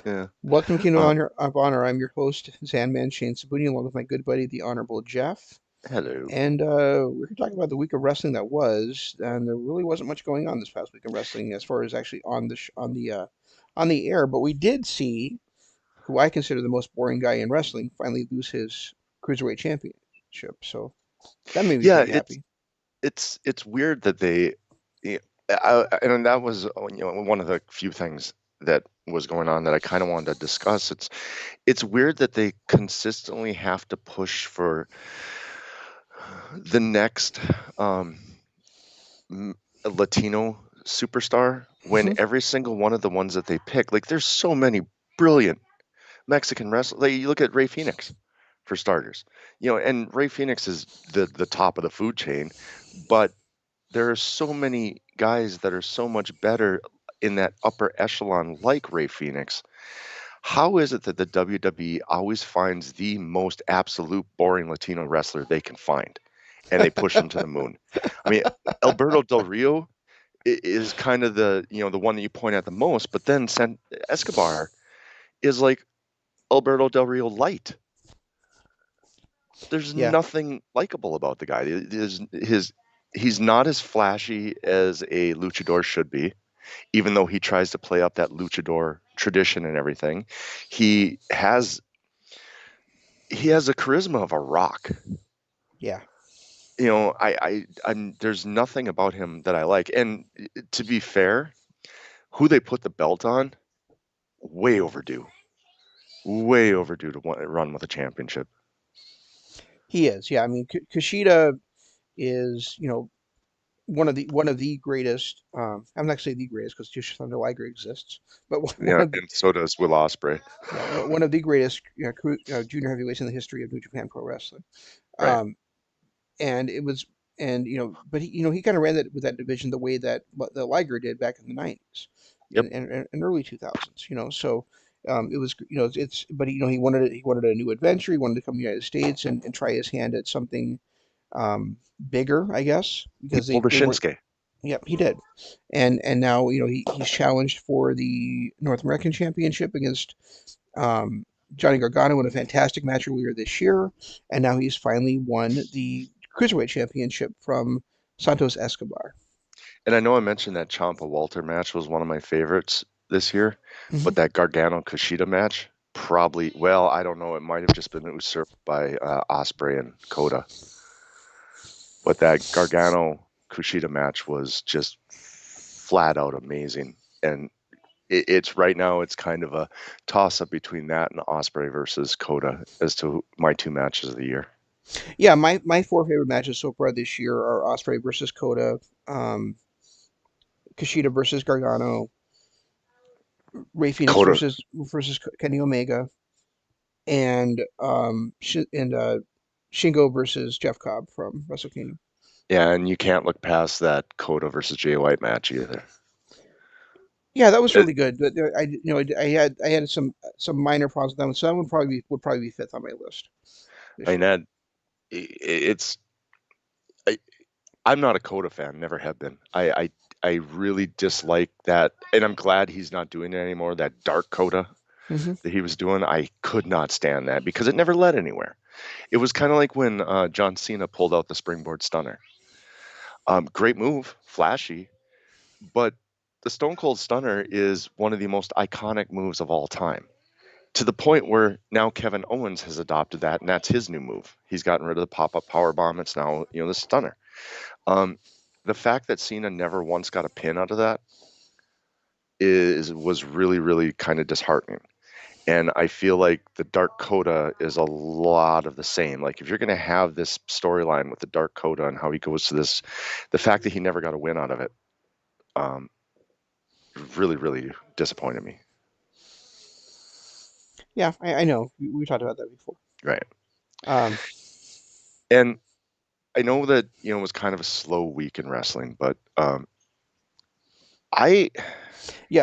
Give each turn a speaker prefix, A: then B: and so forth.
A: Yeah.
B: Welcome, Kingdom
A: Uh,
B: of Honor. I'm your host, XanMan Shane Sabuni, along with my good buddy, the Honorable Jeff.
A: Hello.
B: And we're going to talk about the week of wrestling that was, and there really wasn't much going on this past week of wrestling as far as actually on the on the air. But we did see who I consider the most boring guy in wrestling finally lose his cruiserweight championship. So that made me
A: Yeah,
B: pretty happy.
A: it's weird that yeah, and that was one of the few things that was going on that I kind of wanted to discuss. It's weird that they consistently have to push for the next um, Latino superstar when
B: Hmm.
A: every single one of the ones that they pick, like there's so many brilliant Mexican wrestlers. Like, you look at Ray Phoenix for starters, and Ray Phoenix is the top of the food chain, but there are so many guys that are so much better in that upper echelon, like Ray Phoenix. How is it that the WWE always finds the most absolute boring Latino wrestler they can find, and they push them to the moon? I mean, Alberto Del Rio is kind of the one that you point at the most, but then Escobar is like Alberto Del Rio light. There's
B: Yeah,
A: nothing likable about the guy. He's not as flashy as a luchador should be, even though he tries to play up that luchador tradition and everything. He has he has the charisma of a rock.
B: yeah,
A: There's nothing about him that I like. And to be fair, who they put the belt on, way overdue. Way overdue to run with a championship.
B: he is. Yeah, I mean, Kushida is, one of the greatest. I'm not gonna say the greatest because Jushin Thunder Liger exists, but one
A: Yeah,
B: of the
A: and so does Will Ospreay.
B: yeah one of the greatest junior heavyweights in the history of New Japan Pro Wrestling.
A: Right.
B: Um, and it was and but he kind of ran that with that division the way that what the Liger did back in the '90s
A: Yep.
B: and early 2000s. So. It was, but he wanted a new adventure. He wanted to come to the United States and try his hand at something bigger, I guess,
A: He
B: because
A: pulled a
B: they weren't.
A: Shinsuke.
B: Yep, he did. And now, he's challenged for the North American Championship against um, Johnny Gargano in a fantastic match earlier this year, and now he's finally won the Cruiserweight Championship from Santos Escobar.
A: And I know I mentioned that Ciampa Walter match was one of my favorites this year,
B: Hmm.
A: but that Gargano Kushida match probably, well, I don't know, it might have just been usurped by Osprey and Kota. But that Gargano Kushida match was just flat out amazing. And it's right now, it's kind of a toss up between that and Osprey versus Kota as to my two matches of the year.
B: Yeah, my four favorite matches so far this year are Osprey versus Kota, um, Kushida versus Gargano, Ray Phoenix
A: Kota,
B: versus Kenny Omega, and Shingo versus Jeff Cobb from Wrestle Kingdom.
A: yeah, and you can't look past that Kota versus Jay White match either.
B: Yeah, that was
A: It,
B: really good. But I had some minor problems with that one, so that one would probably be fifth on my list
A: I
B: this
A: mean,
B: year.
A: it's I, I'm not a Coda fan, never have been. I really dislike that, and I'm glad he's not doing it anymore. That dark Coda
B: Hmm.
A: that he was doing, I could not stand that because it never led anywhere. It was kind of like when John Cena pulled out the springboard stunner. Great move, flashy, but the Stone Cold Stunner is one of the most iconic moves of all time. To the point where now Kevin Owens has adopted that, and that's his new move. He's gotten rid of the pop-up power bomb. It's now the stunner. Um, the fact that Cena never once got a pin out of that was really, really kind of disheartening. And I feel like the Dark Coda is a lot of the same. Like, if you're going to have this storyline with the Dark Coda and how he goes to this, the fact that he never got a win out of it, um, really, really disappointed me.
B: Yeah, I know we talked about that before.
A: Right.
B: Um,
A: And I know that it was kind of a slow week in wrestling, but I
B: yeah,